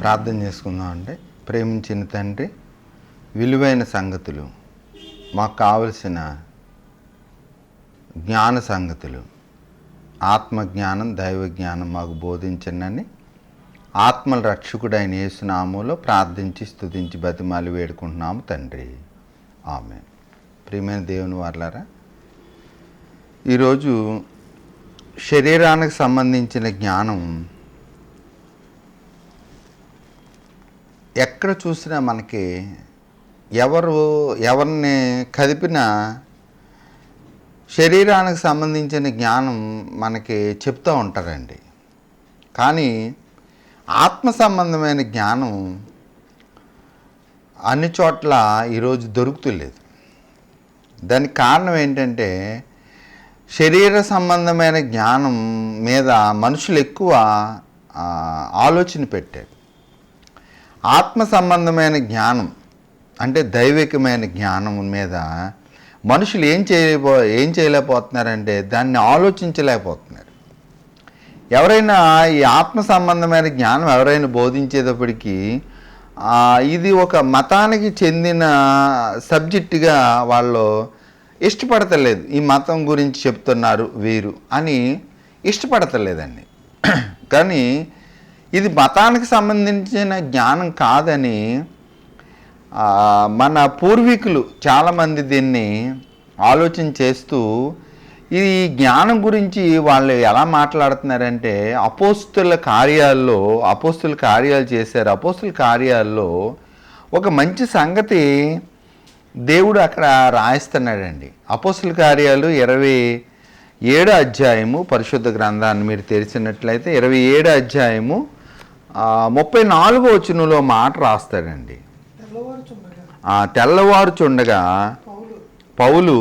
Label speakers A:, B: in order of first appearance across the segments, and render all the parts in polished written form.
A: ప్రార్థన చేసుకుందాం. అంటే ప్రేమించిన తండ్రి, విలువైన సంగతులు, మాకు కావలసిన జ్ఞాన సంగతులు, ఆత్మజ్ఞానం, దైవ జ్ఞానం మాకు బోధించండి. ఆత్మల రక్షకుడైన యేసునామములో ప్రార్థించి స్తుతించి బతిమాలి వేడుకుంటున్నాము తండ్రి. ఆమేన్. ప్రియమైన దేవుని వారలారా, ఈరోజు శరీరానికి సంబంధించిన జ్ఞానం ఎక్కడ చూసినా మనకి ఎవరిని కదిపినా శరీరానికి సంబంధించిన జ్ఞానం మనకి చెప్తూ ఉంటారండి. కానీ ఆత్మ సంబంధమైన జ్ఞానం అన్ని చోట్ల ఈరోజు దొరుకుతులేదు. దానికి కారణం ఏంటంటే, శరీర సంబంధమైన జ్ఞానం మీద మనుషులు ఎక్కువ ఆలోచన పెట్టారు. ఆత్మ సంబంధమైన జ్ఞానం అంటే దైవికమైన జ్ఞానం మీద మనుషులు ఏం చేయలేకపోతున్నారంటే దాన్ని ఆలోచించలేకపోతున్నారు. ఎవరైనా ఈ ఆత్మ సంబంధమైన జ్ఞానం ఎవరైనా బోధించేటప్పటికీ ఇది ఒక మతానికి చెందిన సబ్జెక్టుగా వాళ్ళు ఇష్టపడతలేదు. ఈ మతం గురించి చెప్తున్నారు వీరు అని ఇష్టపడతలేదండి. కానీ ఇది మతానికి సంబంధించిన జ్ఞానం కాదని మన పూర్వీకులు చాలామంది దీన్ని ఆలోచన చేస్తూ ఈ జ్ఞానం గురించి వాళ్ళు ఎలా మాట్లాడుతున్నారంటే, అపోస్తుల కార్యాలు చేశారు. అపోస్తుల కార్యాల్లో ఒక మంచి సంగతి దేవుడు అక్కడ రాయిస్తున్నాడండి. అపోస్తుల కార్యాలు 27వ అధ్యాయము, పరిశుద్ధ గ్రంథాన్ని మీరు తెరిచినట్లయితే 27వ అధ్యాయము 34వ వచనంలో మాట రాస్తాడండి. తెల్లవారుచుండగా పౌలు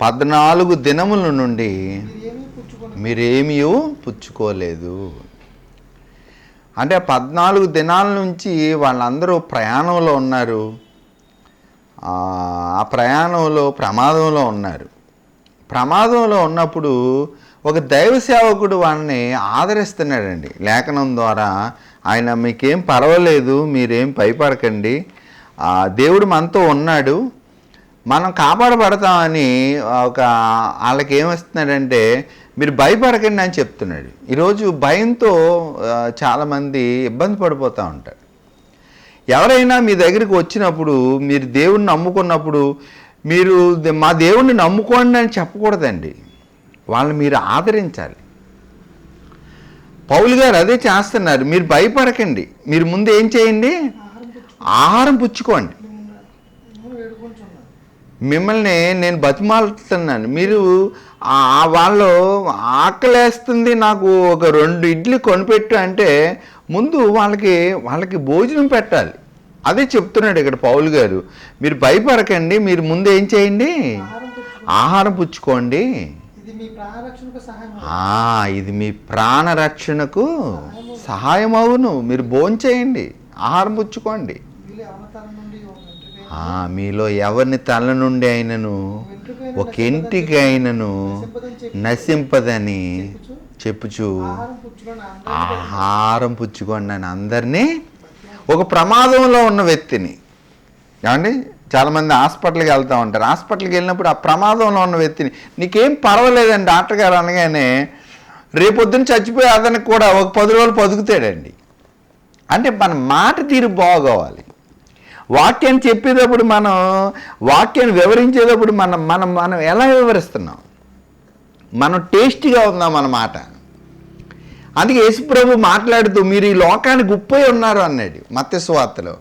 A: 14 దినముల నుండి మీరేమీ పుచ్చుకోలేదు. అంటే 14 దినాల నుంచి వాళ్ళందరూ ప్రయాణంలో ఉన్నారు. ఆ ప్రయాణంలో ప్రమాదంలో ఉన్నారు. ప్రమాదంలో ఉన్నప్పుడు ఒక దైవ సేవకుడు వాళ్ళని ఆదరిస్తున్నాడండి. లేఖనం ద్వారా ఆయన మీకేం పర్వాలేదు, మీరేం భయపడకండి, దేవుడు మనతో ఉన్నాడు, మనం కాపాడబడతామని వాళ్ళకి ఏమొస్తున్నాడంటే మీరు భయపడకండి అని చెప్తున్నాడు. ఈరోజు భయంతో చాలామంది ఇబ్బంది పడిపోతూ ఉంటారు. ఎవరైనా మీ దగ్గరికి వచ్చినప్పుడు, మీరు దేవుణ్ణి నమ్ముకున్నప్పుడు, మీరు మా దేవుణ్ణి నమ్ముకోండి అని చెప్పకూడదండి, వాళ్ళని మీరు ఆదరించాలి. పౌలు గారు అదే చేస్తున్నారు. మీరు భయపడకండి, మీరు ముందు ఏం చేయండి, ఆహారం పుచ్చుకోండి. మిమ్మల్ని నేను బతిమాలుతున్నాను, మీరు వాళ్ళు ఆకలేస్తుంది, నాకు ఒక 2 ఇడ్లీ కొనిపెట్టు అంటే ముందు వాళ్ళకి భోజనం పెట్టాలి. అదే చెప్తున్నాడు ఇక్కడ పౌలు గారు. మీరు భయపడకండి, మీరు ముందు ఏం చేయండి, ఆహారం పుచ్చుకోండి. ఇది మీ ప్రాణరక్షణకు సహాయం అవును. మీరు భోంచేయండి, ఆహారం పుచ్చుకోండి. మీలో ఎవరిని తల నుండి అయినను ఒక ఇంటికి అయినను నశింపదని చెప్పుచు ఆహారం పుచ్చుకోండి అని అందరినీ, ఒక ప్రమాదంలో ఉన్న వ్యక్తిని, ఏమండి చాలామంది హాస్పిటల్కి వెళ్తూ ఉంటారు. హాస్పిటల్కి వెళ్ళినప్పుడు ఆ ప్రమాదంలో ఉన్న వ్యక్తిని, నీకేం పర్వాలేదండి డాక్టర్ గారు అనగానే రేపొద్దున చచ్చిపోయి అతనికి కూడా ఒక 10 రోజులు బతుకుతాడండి. అంటే మన మాట తీరు బాగోవాలి. వాక్యాన్ని చెప్పేటప్పుడు వాక్యాన్ని వివరించేటప్పుడు మనం ఎలా వివరిస్తున్నాం, మనం టేస్టీగా ఉందాం మన మాట. అందుకే యేసుప్రభు మాట్లాడుతూ మీరు ఈ లోకానికి ఉప్పై ఉన్నారు అన్నాడు మత్తయి సువార్తలో.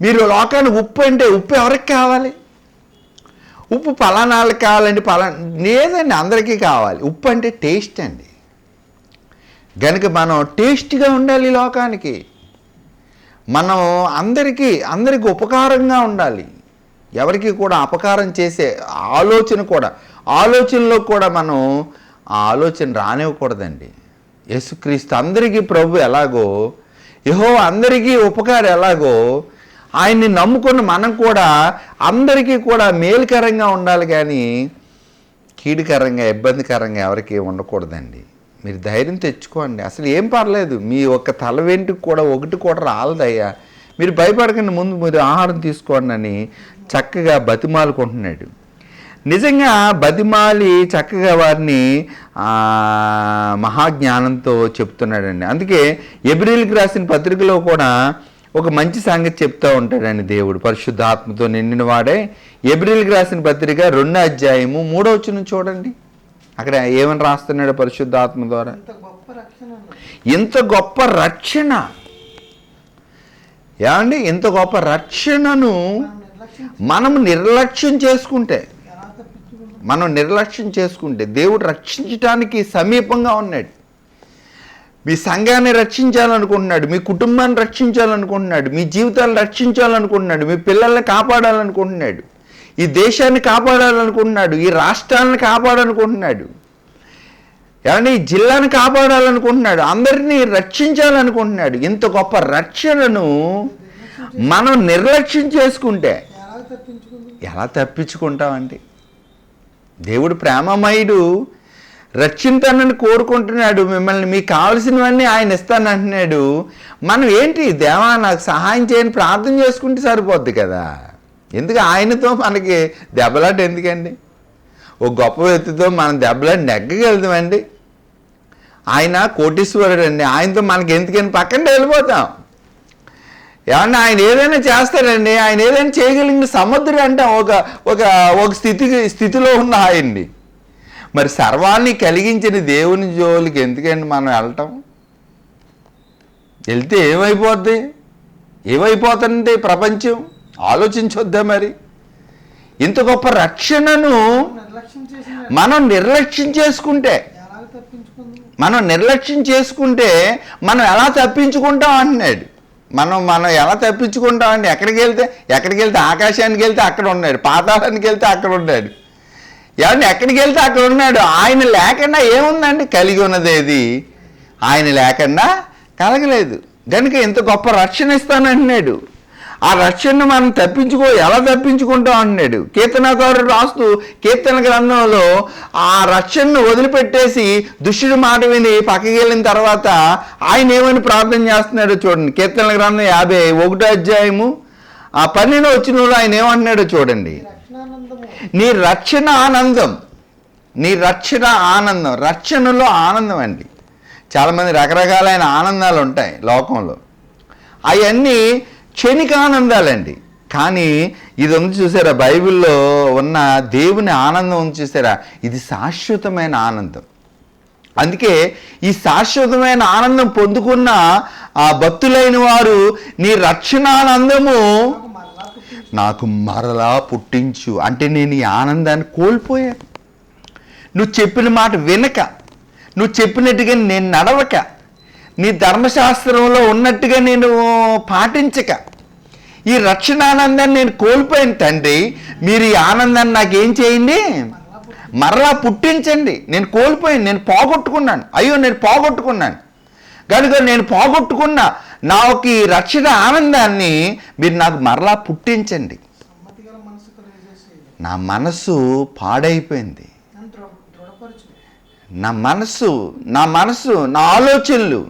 A: మీరు లోకానికి ఉప్పు అంటే ఉప్పు ఎవరికి కావాలి? ఉప్పు పలానాళ్ళకి కావాలండి, లేదండి, అందరికీ కావాలి. ఉప్పు అంటే టేస్ట్ అండి. కనుక మనం టేస్ట్గా ఉండాలి. లోకానికి మనం అందరికీ ఉపకారంగా ఉండాలి. ఎవరికి కూడా అపకారం చేసే ఆలోచనలో కూడా మనం ఆ ఆలోచన రానివ్వకూడదండి. యేసుక్రీస్తు అందరికీ ప్రభు ఎలాగో, యెహోవా అందరికీ ఉపకారం ఎలాగో, ఆయన్ని నమ్ముకున్న మనం కూడా అందరికీ కూడా మేలుకరంగా ఉండాలి, కానీ కీడుకరంగా ఇబ్బందికరంగా ఎవరికి ఉండకూడదండి. మీరు ధైర్యం తెచ్చుకోండి. అసలు ఏం పర్లేదు, మీ ఒక్క తల వెంట్రుక కూడా ఒకటి కూడా రాలదయ్యా, మీరు భయపడకండి, ముందు మీరు ఆహారం తీసుకోండి అని చక్కగా బతిమాలుకుంటున్నాడు. నిజంగా బతిమాలి చక్కగా వారిని మహాజ్ఞానంతో చెప్తున్నాడండి. అందుకే ఎబ్రిల్కి రాసిన పత్రికలో కూడా ఒక మంచి సంగతి చెప్తూ ఉంటాడండి దేవుడు. పరిశుద్ధాత్మతో నిండిన వాడే. ఎబ్రిల్కి రాసిన పత్రిక 2వ అధ్యాయము 3వ వచనం చూడండి. అక్కడ ఏమని రాస్తున్నాడు పరిశుద్ధాత్మ ద్వారా? ఇంత గొప్ప రక్షణ. ఏమండి, ఇంత గొప్ప రక్షణను మనం నిర్లక్ష్యం చేసుకుంటే దేవుడు రక్షించడానికి సమీపంగా ఉన్నాడు. మీ సంఘాన్ని రక్షించాలనుకుంటున్నాడు, మీ కుటుంబాన్ని రక్షించాలనుకుంటున్నాడు, మీ జీవితాన్ని రక్షించాలనుకుంటున్నాడు, మీ పిల్లల్ని కాపాడాలనుకుంటున్నాడు, ఈ దేశాన్ని కాపాడాలనుకుంటున్నాడు, ఈ రాష్ట్రాలను కాపాడాలనుకుంటున్నాడు, ఏమంటే ఈ జిల్లాను కాపాడాలనుకుంటున్నాడు, అందరినీ రక్షించాలనుకుంటున్నాడు. ఇంత గొప్ప రక్షణను మనం నిర్లక్ష్యం చేసుకుంటే ఎలా తప్పించుకుంటామండి? దేవుడు ప్రేమమయుడు, రక్షించానని కోరుకుంటున్నాడు మిమ్మల్ని. మీకు కావలసినవన్నీ ఆయన ఇస్తానంటున్నాడు. మనం ఏంటి, దేవా నాకు సహాయం చేయని ప్రార్థన చేసుకుంటే సరిపోద్ది కదా. ఎందుకు ఆయనతో మనకి దెబ్బలాట ఎందుకండి? ఓ గొప్ప వ్యక్తితో మనం దెబ్బలాట నెగ్గగలుగుతామండి. ఆయన కోటీశ్వరుడు అండి, ఆయనతో మనకి ఎందుకని పక్కన వెళ్ళిపోతాం. ఏమన్నా ఆయన ఏదైనా చేస్తాడండి, ఆయన ఏదైనా చేయగలిగిన సముద్రుడు అంటాం ఒక స్థితిలో ఉన్న ఆయన్ని. మరి సర్వాన్ని కలిగించిన దేవుని జోలికి ఎందుకండి మనం వెళ్ళటం? వెళ్తే ఏమైపోతుంది ప్రపంచం? ఆలోచించొద్దా మరి? ఇంత గొప్ప రక్షణను మనం నిర్లక్ష్యం చేసుకుంటే మనం ఎలా తప్పించుకుంటాం అంటున్నాడు. మనం ఎలా తప్పించుకుంటాం అండి? ఎక్కడికి వెళ్తే ఆకాశానికి వెళ్తే అక్కడ ఉన్నాడు, పాతాళానికి వెళ్తే అక్కడ ఉన్నాడు, ఏమంటే ఎక్కడికి వెళ్తే అక్కడ ఉన్నాడు. ఆయన లేకుండా ఏముందండి? కలిగి ఉన్నదేది ఆయన లేకుండా కలగలేదు. కనుక ఇంత గొప్ప రక్షణ ఇస్తానంటున్నాడు. ఆ రక్షణను మనం ఎలా తప్పించుకుంటాం అన్నాడు. కీర్తనకారుడు రాస్తూ కీర్తన గ్రంథంలో ఆ రక్షణను వదిలిపెట్టేసి దుష్టుడి మాట విని పక్కకి వెళ్ళిన తర్వాత ఆయన ఏమని ప్రార్థన చేస్తున్నాడో చూడండి. కీర్తన గ్రంథం 51వ అధ్యాయము 12వ వచనంలో ఆయన ఏమంటున్నాడో చూడండి. నీ రక్షణ ఆనందం, రక్షణలో ఆనందం అండి. చాలామంది రకరకాలైన ఆనందాలు ఉంటాయి లోకంలో, అవన్నీ క్షణిక ఆనందాలండి. కానీ ఇది ఉంది చూసారా, బైబిల్లో ఉన్న దేవుని ఆనందం ఉంది చూసారా, ఇది శాశ్వతమైన ఆనందం. అందుకే ఈ శాశ్వతమైన ఆనందం పొందుకున్న ఆ భక్తులైన వారు, నీ రక్షణానందము నాకు మరలా పుట్టించు అంటే, నేను ఈ ఆనందాన్ని కోల్పోయాను. నువ్వు చెప్పిన మాట వినక, నువ్వు చెప్పినట్టుగా నేను నడవక, నీ ధర్మశాస్త్రంలో ఉన్నట్టుగా నేను పాటించక ఈ రక్షణానందాన్ని నేను కోల్పోయాను తండ్రి. మీరు ఈ ఆనందాన్ని నాకేం చేయండి, మరలా పుట్టించండి. నేను కోల్పోయాను, నేను పోగొట్టుకున్నాను. నేను పోగొట్టుకున్నాను కనుక నేను పోగొట్టుకున్న నాకు ఈ రక్షణ ఆనందాన్ని మీరు నాకు మరలా పుట్టించండి. నా మనసు పాడైపోయింది, నా ఆలోచనలు,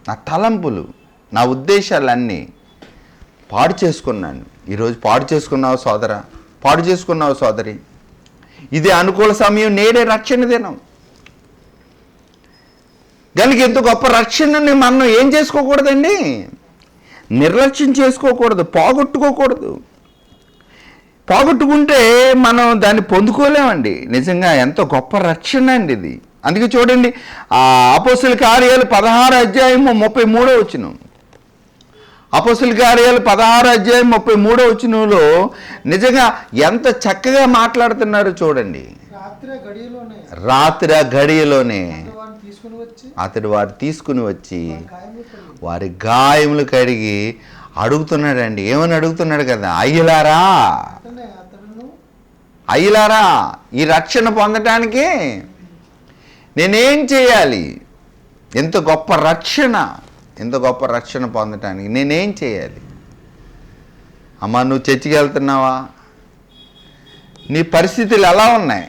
A: నా తలంపులు, నా ఉద్దేశాలన్నీ పాడు చేసుకున్నాను. ఈరోజు పాడు చేసుకున్నావు సోదరా, పాడు చేసుకున్నావు సోదరి. ఇదే అనుకూల సమయం, నేడే రక్షణ దినం. కనుక ఇంత గొప్ప రక్షణని మనం ఏం చేసుకోకూడదండి, నిర్లక్ష్యం చేసుకోకూడదు, పోగొట్టుకోకూడదు. పోగొట్టుకుంటే మనం దాన్ని పొందుకోలేమండి. నిజంగా ఎంతో గొప్ప రక్షణ అండి ఇది. అందుకే చూడండి, అపోస్తలుల కార్యాలు 16వ అధ్యాయము 33వ వచనం. అపోస్తలుల కార్యాలు 16వ అధ్యాయం 33వ వచనంలో నిజంగా ఎంత చక్కగా మాట్లాడుతున్నారు చూడండి. రాత్రి గడియలోనే అతడు వారు తీసుకుని వచ్చి వారి గాయములు కడిగి అడుగుతున్నాడండి. ఏమని అడుగుతున్నాడు కదా, అయ్యలారా ఈ రక్షణ పొందటానికి నేనేం చేయాలి? ఎంత గొప్ప రక్షణ పొందటానికి నేనేం చేయాలి? అమ్మా, నువ్వు చర్చికి వెళ్తున్నావా? నీ పరిస్థితులు ఎలా ఉన్నాయి?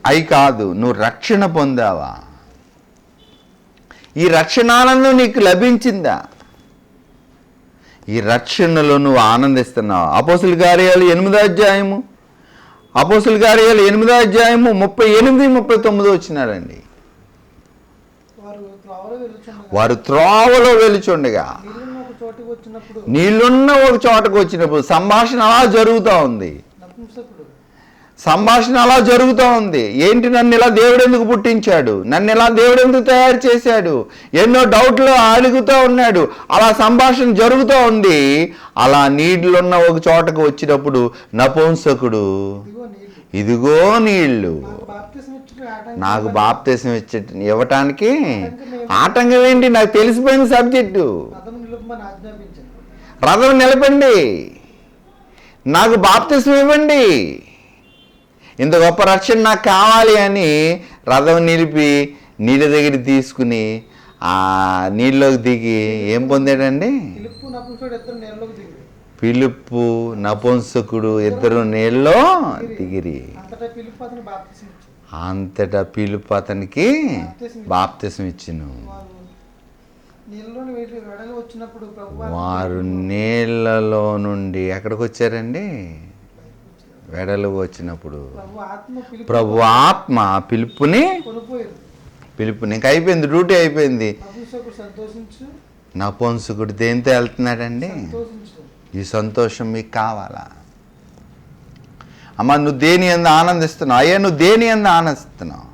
A: అయి కాదు, నువ్వు రక్షణ పొందావా? ఈ రక్షణానందం నీకు లభించిందా? ఈ రక్షణలో నువ్వు ఆనందిస్తున్నావు. అపోస్తుల కార్యాలు 8వ అధ్యాయము 38, 39 వచ్చినారండి. వారు త్రోవలో వెలుచుండగా నీళ్ళున్న ఒక చోటకు వచ్చినప్పుడు సంభాషణ అలా జరుగుతూ ఉంది. ఏంటి, నన్ను ఇలా దేవుడు ఎందుకు పుట్టించాడు, నన్ను ఇలా దేవుడు ఎందుకు తయారు చేశాడు, ఎన్నో డౌట్లు అడుగుతూ ఉన్నాడు. అలా సంభాషణ జరుగుతూ ఉంది. అలా నీళ్ళున్న ఒక చోటకు వచ్చినప్పుడు నపుంసకుడు, ఇదిగో నీళ్లు, నాకు బాప్తిసం ఇవ్వటానికి ఆటంకం ఏంటి? నాకు తెలిసిపోయిన సబ్జెక్టు. రథం నిలపండి, నాకు బాప్తిసం ఇవ్వండి, ఇంత గొప్ప రక్షణ నాకు కావాలి అని రథం నిలిపి నీళ్ళ దగ్గర తీసుకుని ఆ నీళ్ళలోకి దిగి ఏం పొందాడండి? పిలుపు నపుంసకుడు ఇద్దరు నీళ్ళలో దిగిరి. అంతటా పిలుపు అతనికి బాప్తిసం ఇచ్చెను. వారు నీళ్ళలో నుండి ఎక్కడికి వచ్చారండి? వెడలు వచ్చినప్పుడు ప్రభు ఆత్మ పిలుపుని ఇంక అయిపోయింది, డ్యూటీ అయిపోయింది. నపుంసకుడు దేంతో వెళ్తున్నాడండి? ఈ సంతోషం మీకు కావాలా? అమ్మ, నువ్వు దేని యందు ఆనందిస్తున్నావు? అయ్యా, నువ్వు దేని యందు ఆనందిస్తున్నావు?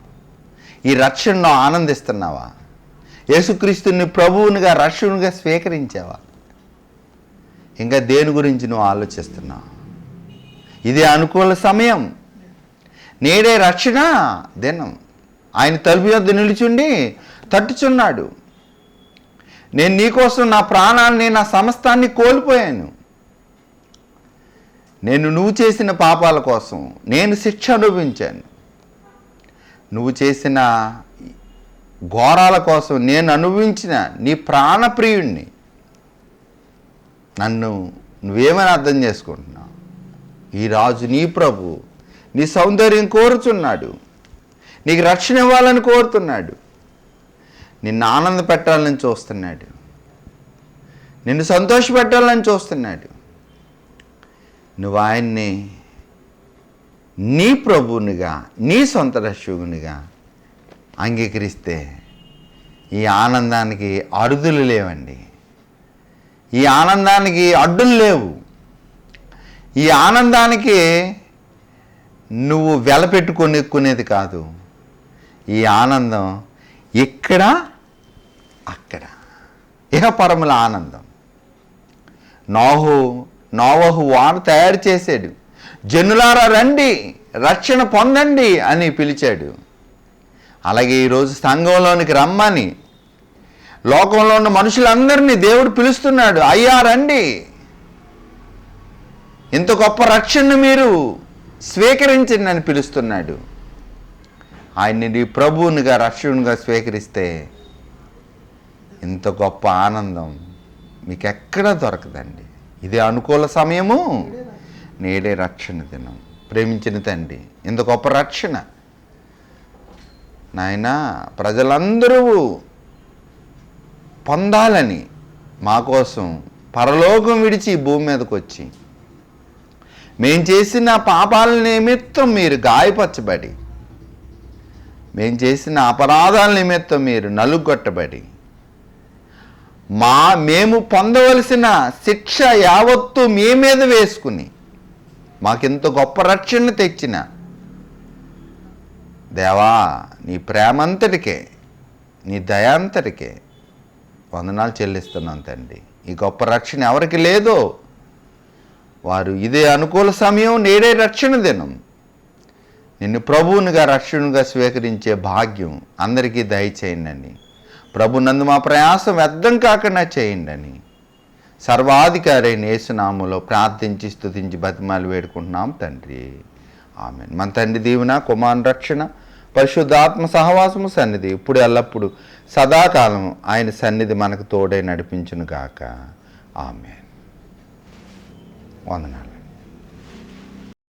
A: ఈ రక్షణలో ఆనందిస్తున్నావా? యేసుక్రీస్తుని ప్రభువునిగా రక్షకునిగా స్వీకరించావా? ఇంకా దేని గురించి నువ్వు ఆలోచిస్తున్నావు? ఇదే అనుకూల సమయం, నేడే రక్షణ దినం. ఆయన తలుపు యొద్ద నిలుచుండి తట్టుచున్నాడు. నేను నీకోసం నా ప్రాణాన్ని, నా సమస్తాన్ని కోల్పోయాను. నువ్వు చేసిన పాపాల కోసం నేను శిక్ష అనుభవించాను. నువ్వు చేసిన ఘోరాల కోసం నేను అనుభవించిన నీ ప్రాణప్రియుణ్ణి. నన్ను నువ్వేమని అర్థం చేసుకుంటున్నావు? ఈ రాజు, నీ ప్రభు, నీ సౌందర్యం కోరుచున్నాడు, నీకు రక్షణ ఇవ్వాలని కోరుతున్నాడు, నిన్ను ఆనంద పెట్టాలని చూస్తున్నాడు, నిన్ను సంతోషపెట్టాలని చూస్తున్నాడు. నువ్వు ఆయన్ని నీ ప్రభువునిగా, నీ సొంత రక్షకునిగా అంగీకరిస్తే ఈ ఆనందానికి అరుదులు లేవండి. ఈ ఆనందానికి అడ్డులు లేవు. ఈ ఆనందానికి నువ్వు వెలపెట్టుకొనిక్కునేది కాదు. ఈ ఆనందం ఇక్కడ అక్కడ ఇహపరముల ఆనందం. నోవహు వారు తయారు చేశాడు. జనులారా రండి, రక్షణ పొందండి అని పిలిచాడు. అలాగే ఈరోజు సంఘంలోనికి రమ్మని లోకంలో ఉన్న మనుషులందరినీ దేవుడు పిలుస్తున్నాడు. అయ్యా రండి, ఇంత గొప్ప రక్షణను మీరు స్వీకరించండి అని పిలుస్తున్నాడు. ఆయన్ని ప్రభువునిగా రక్షకునిగా స్వీకరిస్తే ఇంత గొప్ప ఆనందం మీకు ఎక్కడా దొరకదండి. ఇదే అనుకూల సమయము, నేడే రక్షణ దినం. ప్రేమించిన తండ్రి, ఇంత గొప్ప రక్షణ నాయనా ప్రజలందరూ పొందాలని మా కోసం పరలోకం విడిచి భూమి మీదకి వచ్చి మేం చేసిన పాపాల నిమిత్తం మీరు గాయపరచబడి, మేం చేసిన అపరాధాల నిమిత్తం మీరు నలుగొట్టబడి, మేము పొందవలసిన శిక్ష యావత్తు మీ మీద వేసుకుని మాకింత గొప్ప రక్షణ తెచ్చిన దేవా, నీ ప్రేమంతటికే, నీ దయాంతటికే వందనాలు చెల్లిస్తున్నాను తండ్రి. ఈ గొప్ప రక్షణ ఎవరికి లేదో వారు ఇదే అనుకూల సమయం, నేడే రక్షణ దినం, నిన్ను ప్రభువునిగా రక్షకునిగా స్వీకరించే భాగ్యం అందరికీ దయచేయండి. ప్రభు నందు మా ప్రయాసం వ్యర్థం కాకుండా చేయండి అని సర్వాధికారి యేసునామములో ప్రార్థించి స్తుతించి బతిమాలు వేడుకుంటున్నాం తండ్రి. ఆమేన్. మన తండ్రి దీవెన, కుమారుని రక్షణ, పరిశుద్ధాత్మ సహవాసము సన్నిధి ఇప్పుడు ఎల్లప్పుడు సదాకాలం ఆయన సన్నిధి మనకు తోడై నడిపించును గాక. ఆమేన్. వందనాలు.